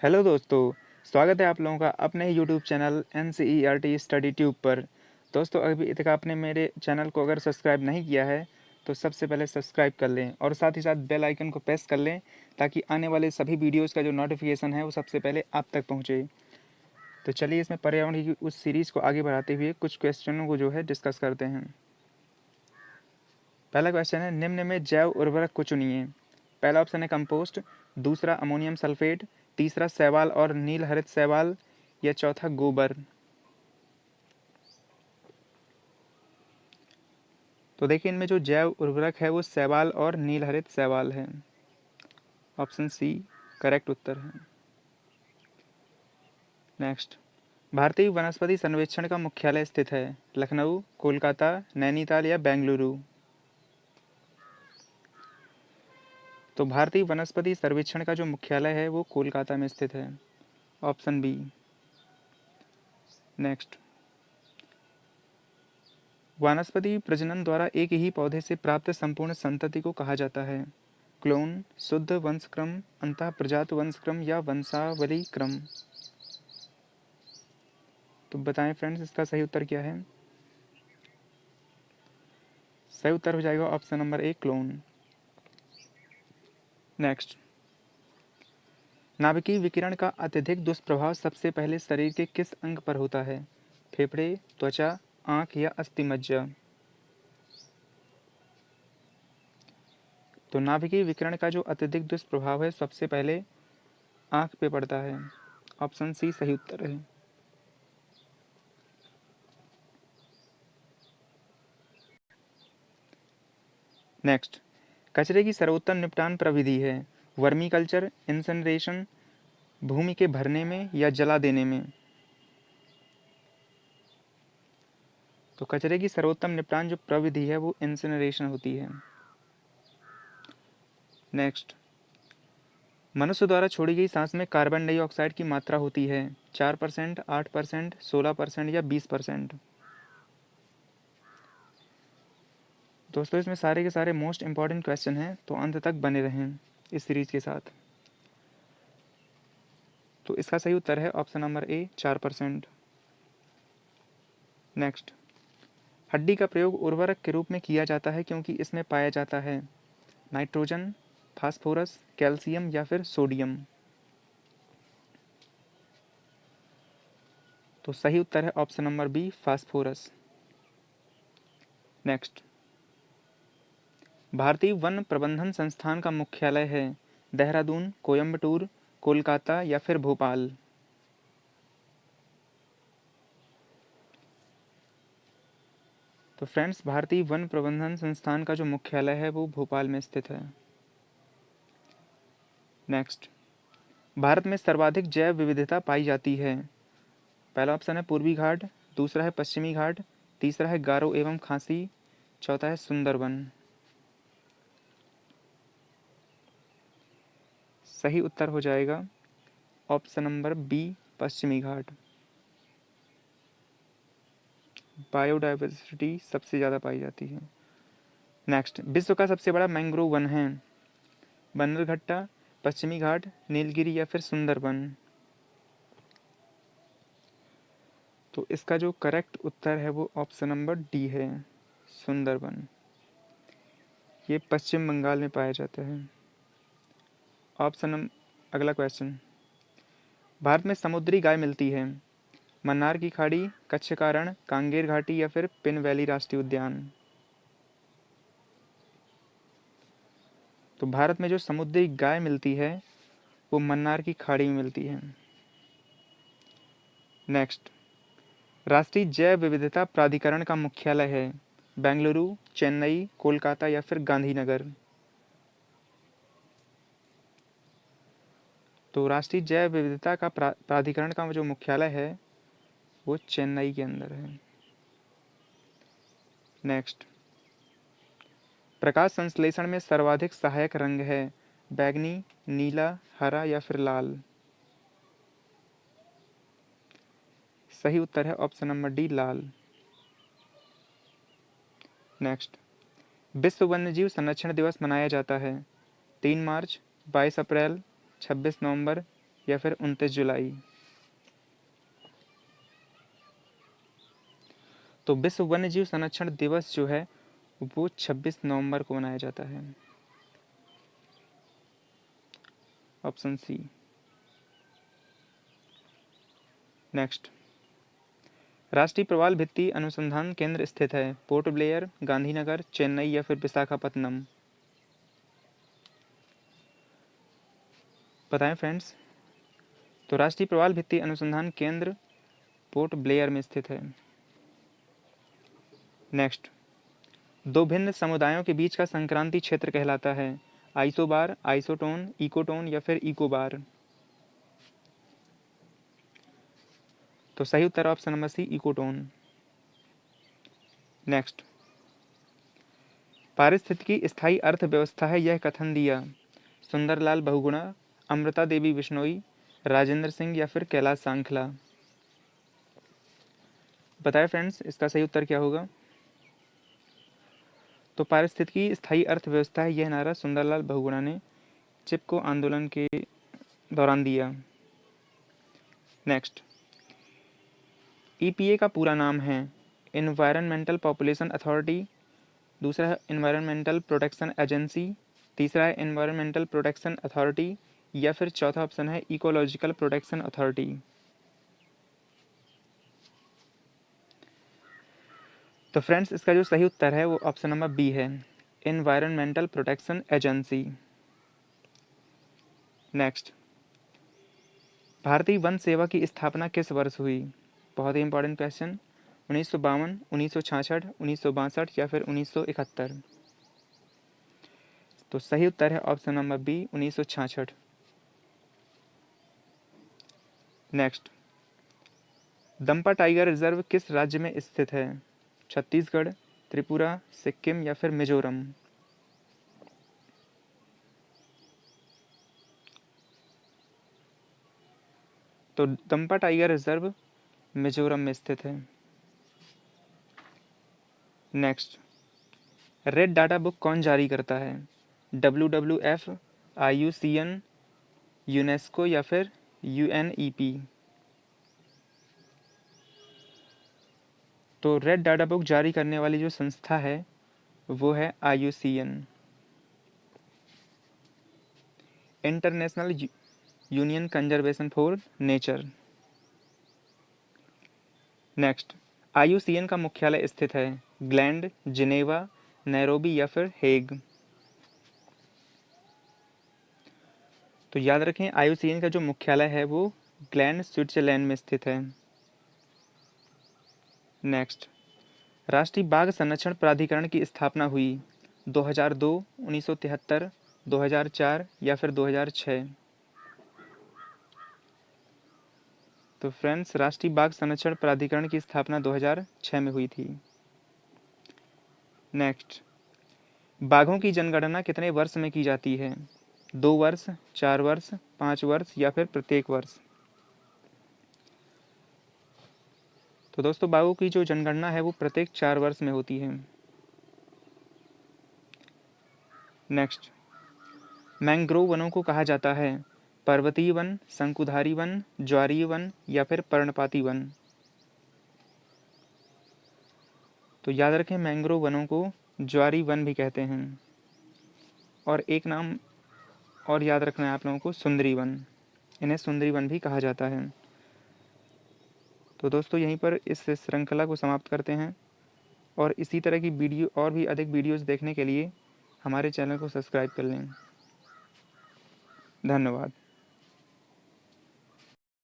Hello दोस्तों, स्वागत है आप लोगों का अपने ही YouTube channel NCERT Study Tube पर। दोस्तों, अभी तक आपने मेरे चैनल को अगर सब्सक्राइब नहीं किया है तो सबसे पहले सब्सक्राइब कर लें और साथ ही साथ बेल आइकन को प्रेस कर लें ताकि आने वाले सभी वीडियोज़ का जो नोटिफिकेशन है वो सबसे पहले आप तक पहुँचे। तो चलिए इसमें पर्यावरण की उस सीरीज़ को आगे बढ़ाते हुए कुछ क्वेश्चनों को जो है डिस्कस करते हैं। पहला क्वेश्चन है, निम्न में जैव उर्वरक को चुनिए। पहला ऑप्शन है कंपोस्ट, दूसरा अमोनियम सल्फेट, तीसरा शैवाल और नील हरित शैवाल या चौथा गोबर। तो देखिए इनमें जो जैव उर्वरक है वो शैवाल और नील हरित शैवाल है। ऑप्शन सी करेक्ट उत्तर है। नेक्स्ट, भारतीय वनस्पति सर्वेक्षण का मुख्यालय स्थित है लखनऊ, कोलकाता, नैनीताल या बेंगलुरु। तो भारतीय वनस्पति सर्वेक्षण का जो मुख्यालय है वो कोलकाता में स्थित है। Option B. नेक्स्ट, वनस्पति प्रजनन द्वारा एक ही पौधे से प्राप्त संपूर्ण संतति को कहा जाता है क्लोन, शुद्ध वंशक्रम, अंतःप्रजात वंशक्रम या वंशावली क्रम। तो बताएं फ्रेंड्स इसका सही उत्तर क्या है। सही उत्तर हो जाएगा option number A clone. Next, नाभिकीय विकिरण का अत्यधिक दुष्प्रभाव सबसे पहले शरीर के किस अंग पर होता है। फेफड़े, त्वचा, आंख या अस्थिमज्जा। तो नाभिकीय विकिरण का जो अत्यधिक दुष्प्रभाव है सबसे पहले आंख पे पड़ता है। ऑप्शन सी सही उत्तर है। नेक्स्ट, कचरे की सर्वोत्तम निपटान प्रविधि है वर्मी कल्चर, इंसनरेशन, भूमि के भरने में या जला देने में। तो कचरे की सर्वोत्तम निपटान जो प्रविधि है वो इंसिनरेशन होती है। नेक्स्ट, मनुष्य द्वारा छोड़ी गई सांस में कार्बन डाइऑक्साइड की मात्रा होती है 4%, 8%, 16% या 20%। दोस्तों इसमें सारे के सारे मोस्ट इंपॉर्टेंट क्वेश्चन हैं तो अंत तक बने रहें इस सीरीज के साथ। तो इसका सही उत्तर है ऑप्शन नंबर ए 4%। नेक्स्ट, हड्डी का प्रयोग उर्वरक के रूप में किया जाता है क्योंकि इसमें पाया जाता है नाइट्रोजन, फास्फोरस, कैल्शियम या फिर सोडियम। तो सही उत्तर है option number B phosphorus. Next, भारतीय वन प्रबंधन संस्थान का मुख्यालय है देहरादून, कोयम्बटूर, कोलकाता या फिर भोपाल। तो फ्रेंड्स भारतीय वन प्रबंधन संस्थान का जो मुख्यालय है वो भोपाल में स्थित है। नेक्स्ट, भारत में सर्वाधिक जैव विविधता पाई जाती है। पहला ऑप्शन है पूर्वी घाट, दूसरा है पश्चिमी घाट, तीसरा है गारो एवं खासी, चौथा है सुंदरवन। सही उत्तर हो जाएगा ऑप्शन नंबर बी पश्चिमी घाट। बायोडाइवर्सिटी सबसे ज़्यादा पाई जाती है। नेक्स्ट, विश्व का सबसे बड़ा मैंग्रोव वन है बन्नरघट्टा, पश्चिमी घाट, नीलगिरी या फिर सुंदरबन। तो इसका जो करेक्ट उत्तर है वो ऑप्शन नंबर डी है सुंदरबन। ये पश्चिम बंगाल में पाया जाता है। अगला क्वेश्चन, भारत में समुद्री गाय मिलती है मन्नार की खाड़ी, कच्छ का रण, कांगेर घाटी या फिर पिन वैली राष्ट्रीय उद्यान। तो भारत में जो समुद्री गाय मिलती है वो मन्नार की खाड़ी में मिलती है। नेक्स्ट, राष्ट्रीय जैव विविधता प्राधिकरण का मुख्यालय है बेंगलुरु, चेन्नई, कोलकाता या फिर गांधीनगर। तो राष्ट्रीय जैव विविधता का प्राधिकरण का जो मुख्यालय है वो चेन्नई के अंदर है। नेक्स्ट, प्रकाश संश्लेषण में सर्वाधिक सहायक रंग है बैगनी, नीला, हरा या फिर लाल। सही उत्तर है ऑप्शन नंबर डी लाल। नेक्स्ट, विश्व वन्यजीव संरक्षण दिवस मनाया जाता है 3 मार्च, 22 अप्रैल, 26 नवंबर या फिर 29 जुलाई। तो विश्व वन्यजीव संरक्षण दिवस जो है वो 26 नवंबर को मनाया जाता है। Option C. नेक्स्ट, राष्ट्रीय प्रवाल भित्ति अनुसंधान केंद्र स्थित है पोर्ट ब्लेयर, गांधीनगर, चेन्नई या फिर विशाखापत्तनम। बताएं फ्रेंड्स। तो राष्ट्रीय प्रवाल भित्ति अनुसंधान केंद्र पोर्ट ब्लेयर में स्थित है। नेक्स्ट, दो भिन्न समुदायों के बीच का संक्रांति क्षेत्र कहलाता है आइसोबार, आइसोटोन, इकोटोन या फिर इकोबार। तो सही उत्तर option number C, ecotone. Next, पारिस्थितिकी स्थायी अर्थव्यवस्था है यह कथन दिया सुंदरलाल बहुगुणा, अमृता देवी बिश्नोई, राजेंद्र सिंह या फिर कैलाश सांखला। बताएं फ्रेंड्स इसका सही उत्तर क्या होगा। तो पारिस्थितिकी स्थायी अर्थव्यवस्था है यह नारा सुंदरलाल बहुगुणा ने चिपको आंदोलन के दौरान दिया। नेक्स्ट, ईपीए का पूरा नाम है एनवायरनमेंटल पॉपुलेशन अथॉरिटी, दूसरा है एनवायरनमेंटल प्रोटेक्शन एजेंसी, तीसरा है एनवायरनमेंटल प्रोटेक्शन अथॉरिटी या फिर चौथा ऑप्शन है इकोलॉजिकल प्रोटेक्शन अथॉरिटी। तो फ्रेंड्स इसका जो सही उत्तर है वो ऑप्शन नंबर बी है, एनवायरनमेंटल प्रोटेक्शन एजेंसी। नेक्स्ट, भारतीय वन सेवा की स्थापना किस वर्ष हुई। बहुत ही इंपॉर्टेंट क्वेश्चन। 1952, 1966, 1962 या फिर 1971। तो सही उत्तर है option number B, 1966। Next, Dampa tiger reserve किस राज्य में स्थित है छत्तीसगढ़, त्रिपुरा, सिक्किम या फिर मिजोरम। तो दंपा टाइगर रिजर्व मिजोरम में स्थित है। नेक्स्ट, रेड डाटा बुक कौन जारी करता है WWF, IUCN, यूनेस्को या फिर UNEP। तो रेड डाटा बुक जारी करने वाली जो संस्था है वो है IUCN, international union conservation for nature. Next, IUCN का मुख्यालय स्थित है ग्लैंड, जिनेवा, नैरोबी या फिर हेग। तो याद रखें IUCN का जो मुख्यालय है वो ग्लैंड, स्विट्जरलैंड में स्थित है। नेक्स्ट, राष्ट्रीय बाघ संरक्षण प्राधिकरण की स्थापना हुई 2002, 1973, 2004 या फिर 2006। तो फ्रेंड्स राष्ट्रीय बाघ संरक्षण प्राधिकरण की स्थापना 2006 में हुई थी। नेक्स्ट, बाघों की जनगणना कितने वर्ष में की जाती है 2 वर्ष, 4 वर्ष, 5 वर्ष या फिर प्रत्येक वर्ष। तो दोस्तों बाघों की जो जनगणना है वो प्रत्येक 4 वर्ष में होती है। नेक्स्ट, मैंग्रोव वनों को कहा जाता है पर्वतीय वन, शंकुधारी वन, ज्वारीय वन या फिर पर्णपाती वन। तो याद रखें मैंग्रोव वनों को ज्वारीय वन भी कहते हैं और एक नाम और याद रखना है आप लोगों को, सुंदरी वन। इन्हें सुंदरी वन भी कहा जाता है। तो दोस्तों यहीं पर इस श्रृंखला को समाप्त करते हैं और इसी तरह की वीडियो और भी अधिक वीडियोस देखने के लिए हमारे चैनल को सब्सक्राइब कर लें। धन्यवाद।